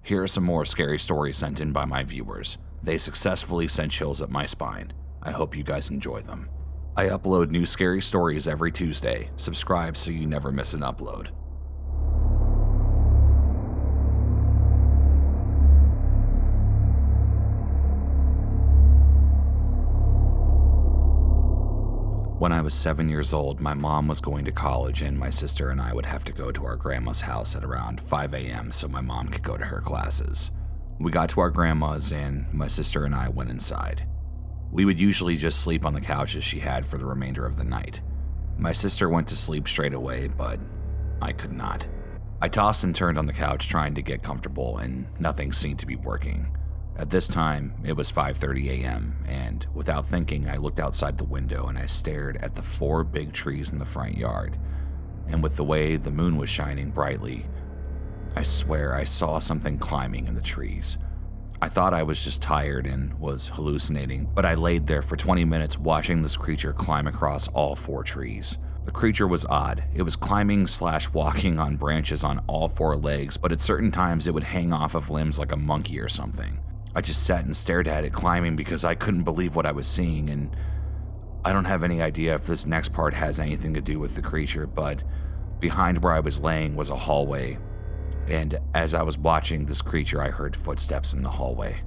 Here are some more scary stories sent in by my viewers. They successfully sent chills up my spine. I hope you guys enjoy them. I upload new scary stories every Tuesday. Subscribe so you never miss an upload. When I was 7 years old, my mom was going to college and my sister and I would have to go to our grandma's house at around 5 a.m. so my mom could go to her classes. We got to our grandma's and my sister and I went inside. We would usually just sleep on the couches she had for the remainder of the night. My sister went to sleep straight away, but I could not. I tossed and turned on the couch trying to get comfortable and nothing seemed to be working. At this time, it was 5:30 a.m., and without thinking, I looked outside the window and I stared at the 4 big trees in the front yard. And with the way the moon was shining brightly, I swear I saw something climbing in the trees. I thought I was just tired and was hallucinating, but I laid there for 20 minutes watching this creature climb across all 4 trees. The creature was odd. It was climbing/walking on branches on all 4 legs, but at certain times it would hang off of limbs like a monkey or something. I just sat and stared at it climbing because I couldn't believe what I was seeing, and I don't have any idea if this next part has anything to do with the creature, but behind where I was laying was a hallway, and as I was watching this creature, I heard footsteps in the hallway.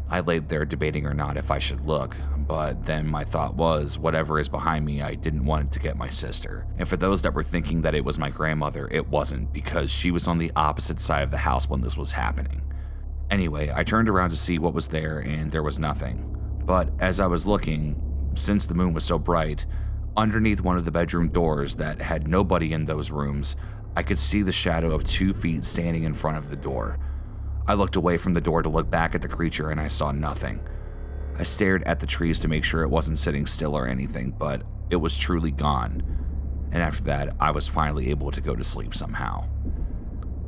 I laid there debating or not if I should look, but then my thought was, whatever is behind me, I didn't want it to get my sister. And for those that were thinking that it was my grandmother, it wasn't, because she was on the opposite side of the house when this was happening. Anyway, I turned around to see what was there, and there was nothing. But as I was looking, since the moon was so bright, underneath one of the bedroom doors that had nobody in those rooms, I could see the shadow of 2 feet standing in front of the door. I looked away from the door to look back at the creature, and I saw nothing. I stared at the trees to make sure it wasn't sitting still or anything, but it was truly gone. And after that, I was finally able to go to sleep somehow.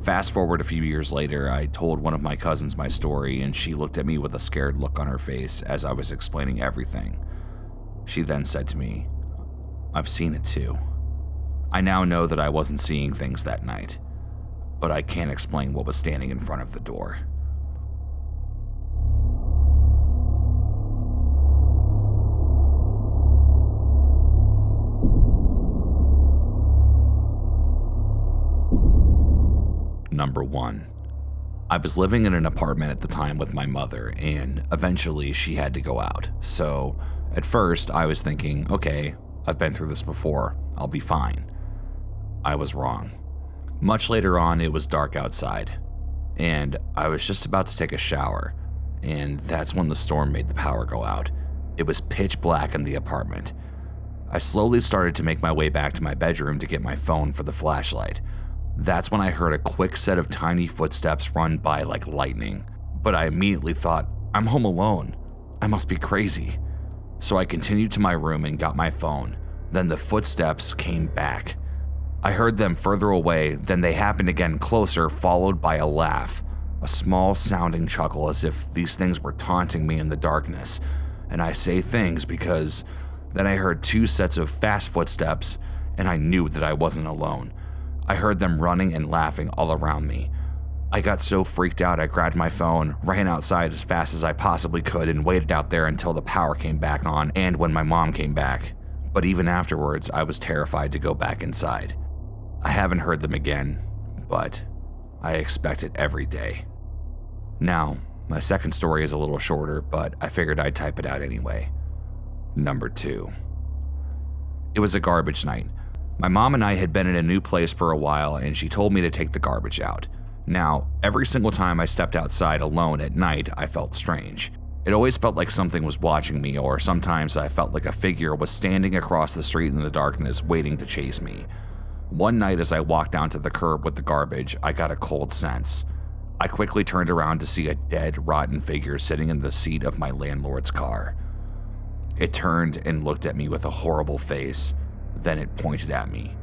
Fast forward a few years later, I told one of my cousins my story, and she looked at me with a scared look on her face as I was explaining everything. She then said to me, "I've seen it too." I now know that I wasn't seeing things that night, but I can't explain what was standing in front of the door. Number 1. I was living in an apartment at the time with my mother, and eventually she had to go out. So at first I was thinking, okay, I've been through this before, I'll be fine. I was wrong. Much later on, it was dark outside, and I was just about to take a shower, and that's when the storm made the power go out. It was pitch black in the apartment. I slowly started to make my way back to my bedroom to get my phone for the flashlight. That's when I heard a quick set of tiny footsteps run by like lightning, but I immediately thought, I'm home alone. I must be crazy. So I continued to my room and got my phone. Then the footsteps came back. I heard them further away, then they happened again closer, followed by a laugh. A small sounding chuckle as if these things were taunting me in the darkness. And I say things because then I heard 2 sets of fast footsteps, and I knew that I wasn't alone. I heard them running and laughing all around me. I got so freaked out I grabbed my phone, ran outside as fast as I possibly could, and waited out there until the power came back on and when my mom came back. But even afterwards, I was terrified to go back inside. I haven't heard them again, but I expect it every day. Now, my second story is a little shorter, but I figured I'd type it out anyway. Number 2. It was a garbage night. My mom and I had been in a new place for a while, and she told me to take the garbage out. Now, every single time I stepped outside alone at night, I felt strange. It always felt like something was watching me, or sometimes I felt like a figure was standing across the street in the darkness waiting to chase me. One night as I walked down to the curb with the garbage, I got a cold sense. I quickly turned around to see a dead, rotten figure sitting in the seat of my landlord's car. It turned and looked at me with a horrible face. Then it pointed at me.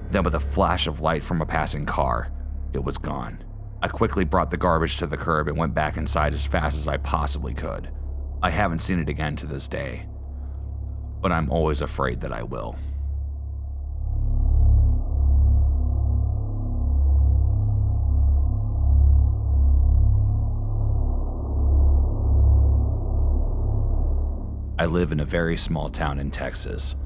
Then with a flash of light from a passing car, it was gone. I quickly brought the garbage to the curb and went back inside as fast as I possibly could. I haven't seen it again to this day, but I'm always afraid that I will. I live in a very small town in Texas.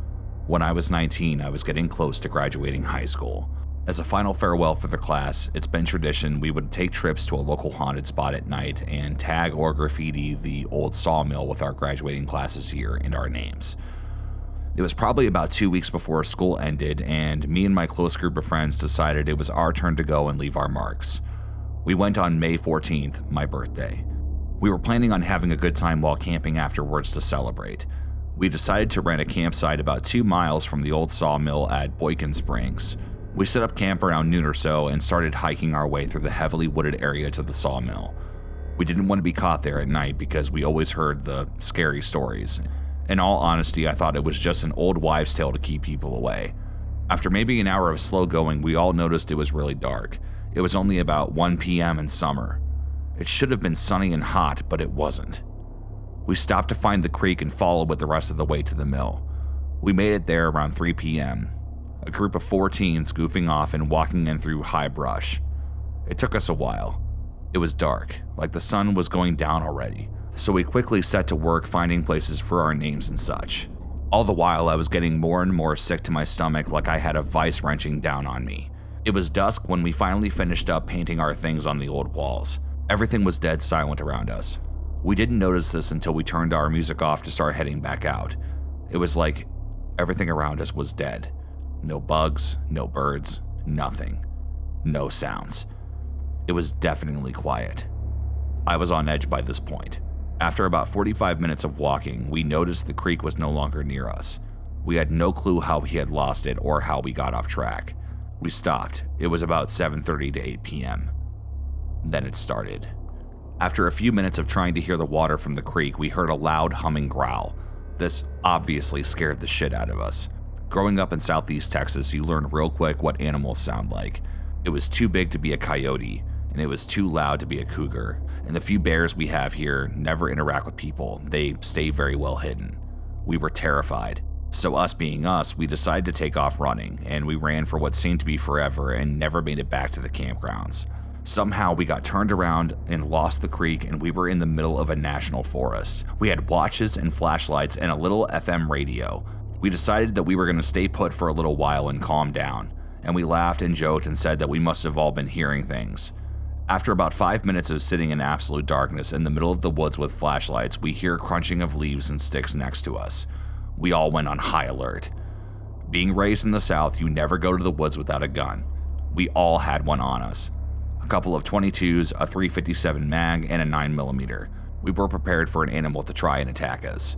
When I was 19, I was getting close to graduating high school. As a final farewell for the class, it's been tradition we would take trips to a local haunted spot at night and tag or graffiti the old sawmill with our graduating class's year and our names. It was probably about 2 weeks before school ended, and me and my close group of friends decided it was our turn to go and leave our marks. We went on May 14th, my birthday. We were planning on having a good time while camping afterwards to celebrate. We decided to rent a campsite about 2 miles from the old sawmill at Boykin Springs. We set up camp around noon or so and started hiking our way through the heavily wooded area to the sawmill. We didn't want to be caught there at night because we always heard the scary stories. In all honesty, I thought it was just an old wives' tale to keep people away. After maybe an hour of slow going, we all noticed it was really dark. It was only about 1 p.m. in summer. It should have been sunny and hot, but it wasn't. We stopped to find the creek and followed it the rest of the way to the mill. We made it there around 3 p.m. A group of 4 teens goofing off and walking in through high brush. It took us a while. It was dark, like the sun was going down already. So we quickly set to work finding places for our names and such. All the while, I was getting more and more sick to my stomach, like I had a vice wrenching down on me. It was dusk when we finally finished up painting our things on the old walls. Everything was dead silent around us. We didn't notice this until we turned our music off to start heading back out. It was like everything around us was dead. No bugs, no birds, nothing. No sounds. It was deafeningly quiet. I was on edge by this point. After about 45 minutes of walking, we noticed the creek was no longer near us. We had no clue how we had lost it or how we got off track. We stopped. It was about 7:30 to 8 p.m. Then it started. After a few minutes of trying to hear the water from the creek, we heard a loud humming growl. This obviously scared the shit out of us. Growing up in Southeast Texas, you learn real quick what animals sound like. It was too big to be a coyote, and it was too loud to be a cougar. And the few bears we have here never interact with people. They stay very well hidden. We were terrified. So us being us, we decided to take off running, and we ran for what seemed to be forever and never made it back to the campgrounds. Somehow we got turned around and lost the creek, and we were in the middle of a national forest. We had watches and flashlights and a little FM radio. We decided that we were going to stay put for a little while and calm down, and we laughed and joked and said that we must have all been hearing things. After about 5 minutes of sitting in absolute darkness in the middle of the woods with flashlights, we hear crunching of leaves and sticks next to us. We all went on high alert. Being raised in the South, you never go to the woods without a gun. We all had one on us. A couple of 22s, a .357 mag, and a 9mm. We were prepared for an animal to try and attack us.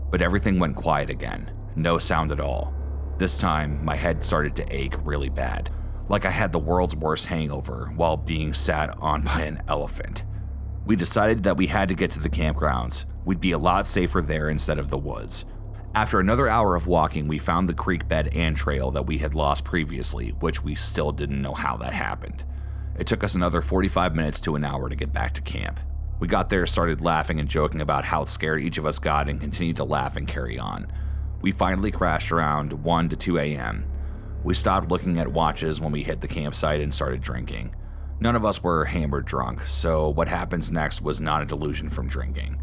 But everything went quiet again. No sound at all. This time, my head started to ache really bad. Like I had the world's worst hangover while being sat on by an elephant. We decided that we had to get to the campgrounds. We'd be a lot safer there instead of the woods. After another hour of walking, we found the creek bed and trail that we had lost previously, which we still didn't know how that happened. It took us another 45 minutes to an hour to get back to camp. We got there, started laughing and joking about how scared each of us got, and continued to laugh and carry on. We finally crashed around 1 to 2 a.m. We stopped looking at watches when we hit the campsite and started drinking. None of us were hammered drunk, so what happens next was not a delusion from drinking.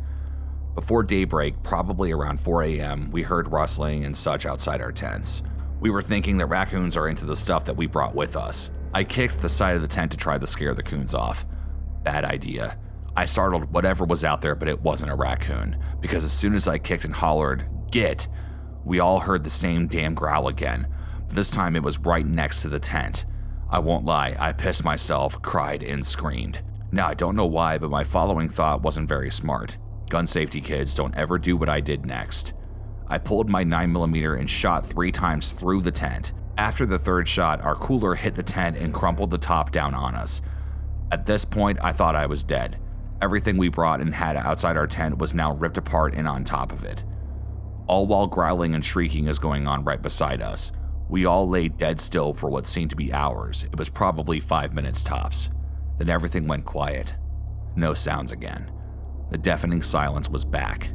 Before daybreak, probably around 4 a.m., we heard rustling and such outside our tents. We were thinking that raccoons are into the stuff that we brought with us. I kicked the side of the tent to try to scare the coons off. Bad idea. I startled whatever was out there, but it wasn't a raccoon, because as soon as I kicked and hollered, "Get!" we all heard the same damn growl again. This time it was right next to the tent. I won't lie, I pissed myself, cried, and screamed. Now I don't know why, but my following thought wasn't very smart. Gun safety kids, don't ever do what I did next. I pulled my 9mm and shot 3 times through the tent. After the third shot, our cooler hit the tent and crumpled the top down on us. At this point, I thought I was dead. Everything we brought and had outside our tent was now ripped apart and on top of it. All while growling and shrieking is going on right beside us. We all lay dead still for what seemed to be hours. It was probably 5 minutes tops. Then everything went quiet. No sounds again. The deafening silence was back.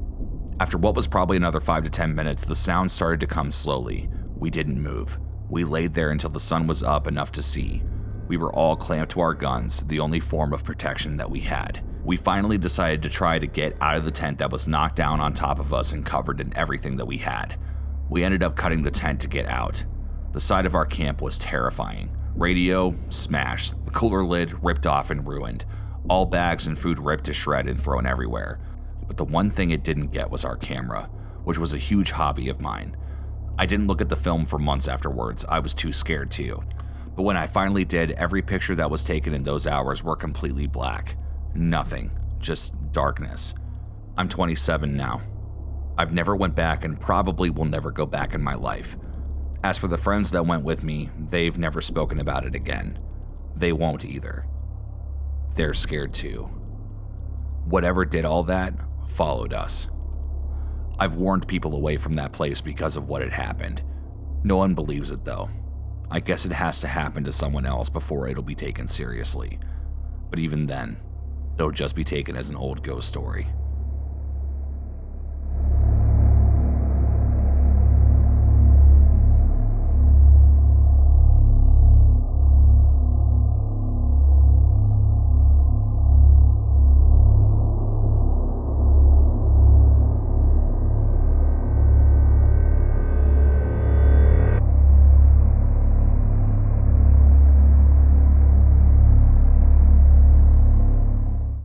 After what was probably another 5 to 10 minutes, the sound started to come slowly. We didn't move. We laid there until the sun was up enough to see. We were all clamped to our guns, the only form of protection that we had. We finally decided to try to get out of the tent that was knocked down on top of us and covered in everything that we had. We ended up cutting the tent to get out. The side of our camp was terrifying. Radio smashed, the cooler lid ripped off and ruined, all bags and food ripped to shred and thrown everywhere. But the one thing it didn't get was our camera, which was a huge hobby of mine. I didn't look at the film for months afterwards, I was too scared to. But when I finally did, every picture that was taken in those hours were completely black. Nothing, just darkness. I'm 27 now. I've never went back and probably will never go back in my life. As for the friends that went with me, they've never spoken about it again. They won't either. They're scared too. Whatever did all that followed us. I've warned people away from that place because of what had happened. No one believes it though. I guess it has to happen to someone else before it'll be taken seriously. But even then, it'll just be taken as an old ghost story.